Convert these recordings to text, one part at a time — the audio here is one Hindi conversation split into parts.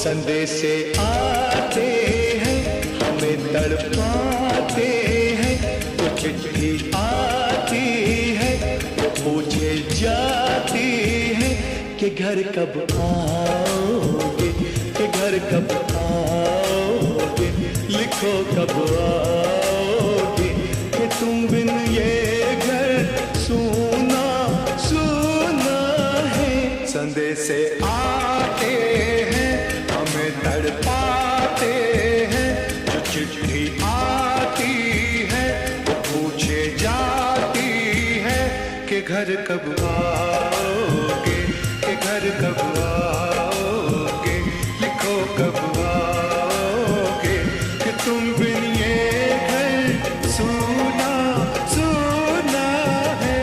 संदेशे आते हैं, हमें तड़पाते हैं। तो चिट्ठी आती है, तो पूछे जाती है कि घर कब आओगे, कि घर कब आओगे, लिखो कब आओगे, कि तुम बिन ये घर सूना सूना है। संदेशे आते हैं, हमें तड़पाते हैं। जो चिट्ठी आती है, वो पूछे जाती है कि घर कब आओगे, कि घर कब आओगे, लिखो कब आओगे, कि तुम बिन ये घर सूना सूना है।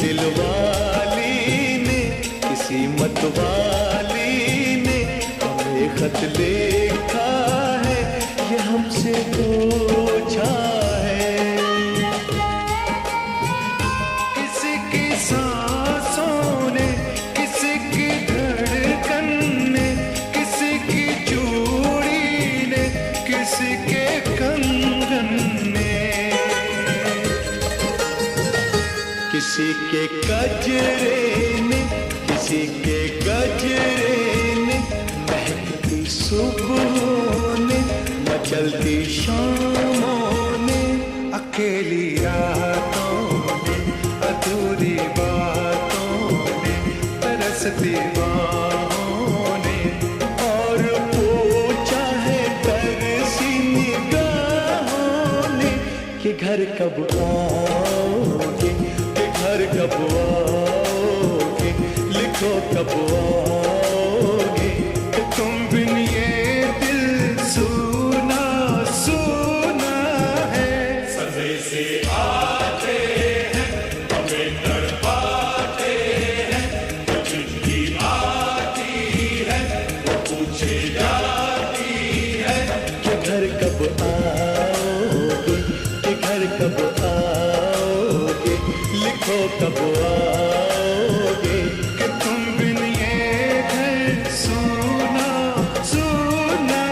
दिलवाली ने, किसी मतवाली ने हमें खत लिखा है, ये हमसे पूछा है। किसी की सांसों ने, किसी की धड़कन ने, किसी की चूड़ी ने, किसी के कंगन ने, किसी के गजरे ने, किसी के गजरे ने, महकती सुबहों ने, मचलती शामों ने, अकेली रातों ने, अधूरी बातों ने, तरसती बाहों ने, और पूछा है तरसी निगाहों ने कि घर कब आओगे, घर कब आओगे, लिखो कब आओगे, कि तुम बिन ये दिल सूना सूना है। संदेशे आते हैं, हमें तड़पाते हैं। जो चिट्ठी आती है, वो पूछे जाती है कि घर कब आओगे, कि घर कब आओगे, लिखो कब आओगे, कि तुम बिन ये घर सूना सूना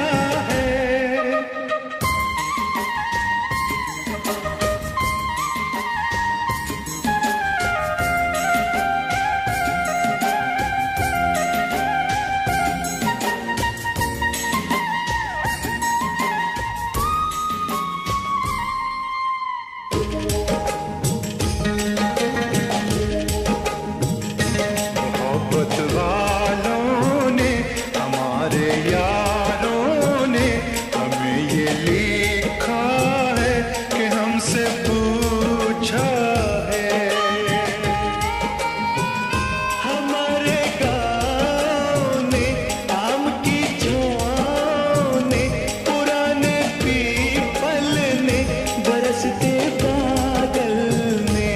है। मोहब्बत वालों ने, हमारे यारों ने हमें ये लिखा है कि हमसे पूछा है। हमारे गाँव ने, आम की छाँव ने, पुराने पीपल ने, बरसते बादल ने,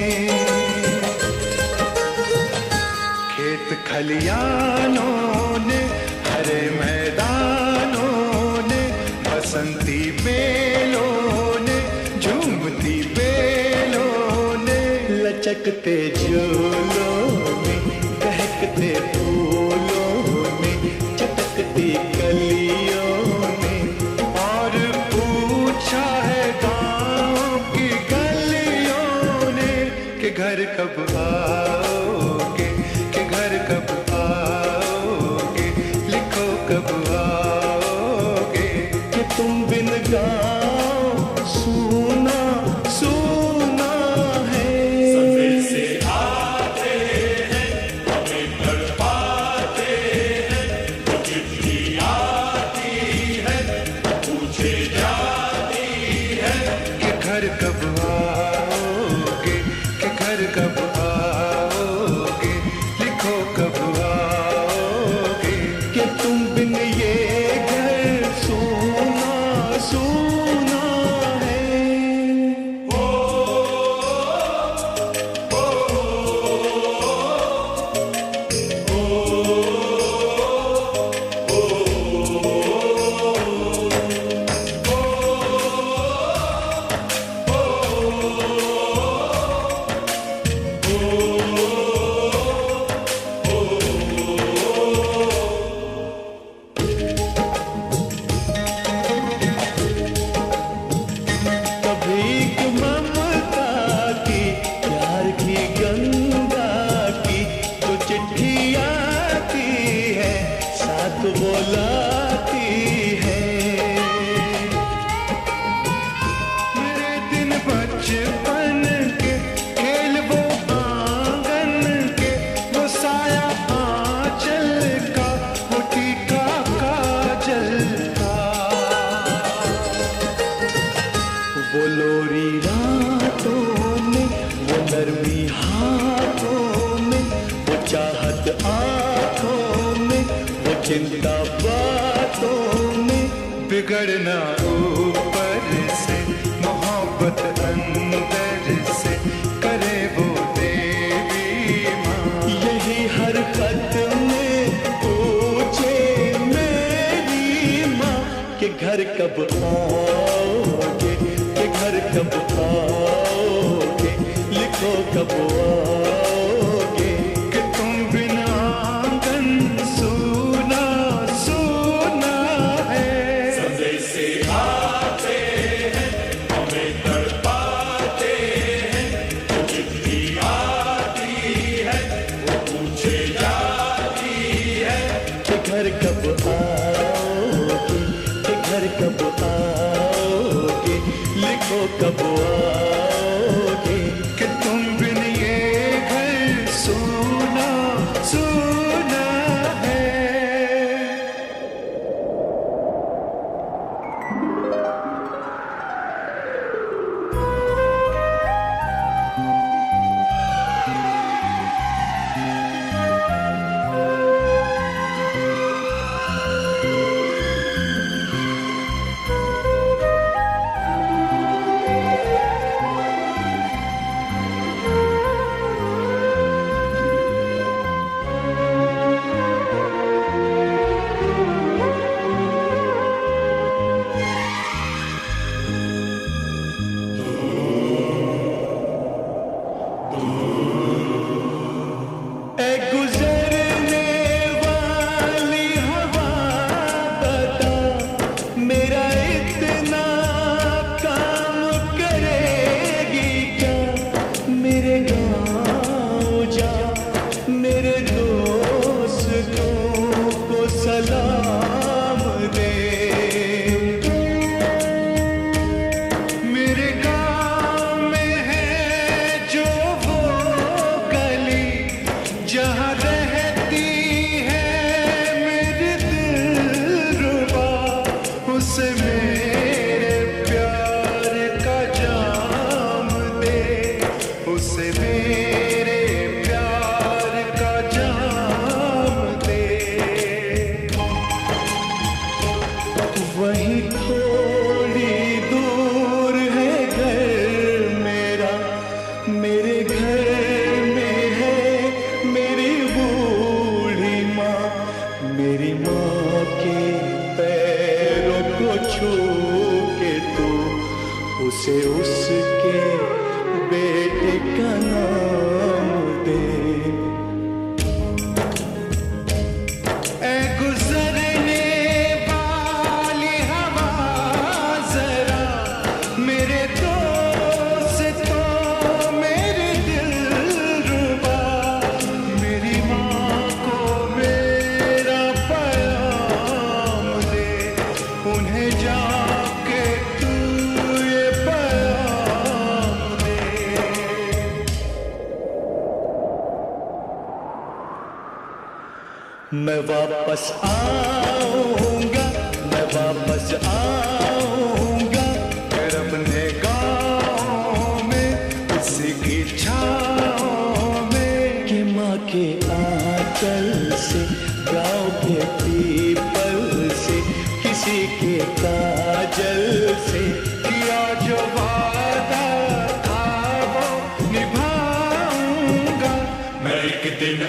खेत खलियानों ने, हरे मैदानों ने, बसंती बेलों ने, झूमती बेलों ने, लचकते झूलों ने, बहकते फूलों ने, चटकती कलियों ने, और पूछा है गाँव की गलियों ने कि घर कब आओगे, कि घर कब आओगे, लिखो कब आओगे, कि तुम बिन गाँव सूना सूना है। संदेशे आते हैं, हमें तड़पाते हैं। जो चिट्ठी आती है, पूछे जाती है कि घर कब आओगे, कि घर कब आओगे, लिखो कब आओगे, कि तुम बिन ये घर सूना सूना है। ओ बचपन के खेल वो आंगन के, वो साया आंचल का, वो टीका काजल का, वो लोरी रातों में, वो नरमी हाथों में, वो चाहत आंखों में, वो चिंता बातों में, बिगड़ना ऊपर से, मोहब्बत अंदर से, करे वो देवी माँ। यही हर खत में पूछे मेरी माँ कि घर कब आओगे, कि घर कब आओगे, लिखो कब आओगे, कि तुम बिना आंगन सूना सूना है। संदेशे आते हैं, हमें तड़पाते हैं, वो चिट्ठी आती है, वो पूछे जाती है कि घर कब आओगे, कि घर कब आओगे, लिखो कब आओगे, कि तुम बिन ये घर सूना सूना है। उसे उसके बेटे का नाम दे। ऐ गुजरने वाली हवा जरा मेरे दोस्त तो मेरे दिलरुबा, मेरी माँ को मेरा पैगाम दे, उन्हें जाके तू ये पैगाम दे। मैं वापस आऊंगा, मैं वापस आऊंगा, फिर अपने गाँव में उसी की छाँव में, कि माँ के आंचल से, गाँव के पीपल से, किसी के काजल से, किया जो वादा था वो निभाऊंगा। मैं एक दिन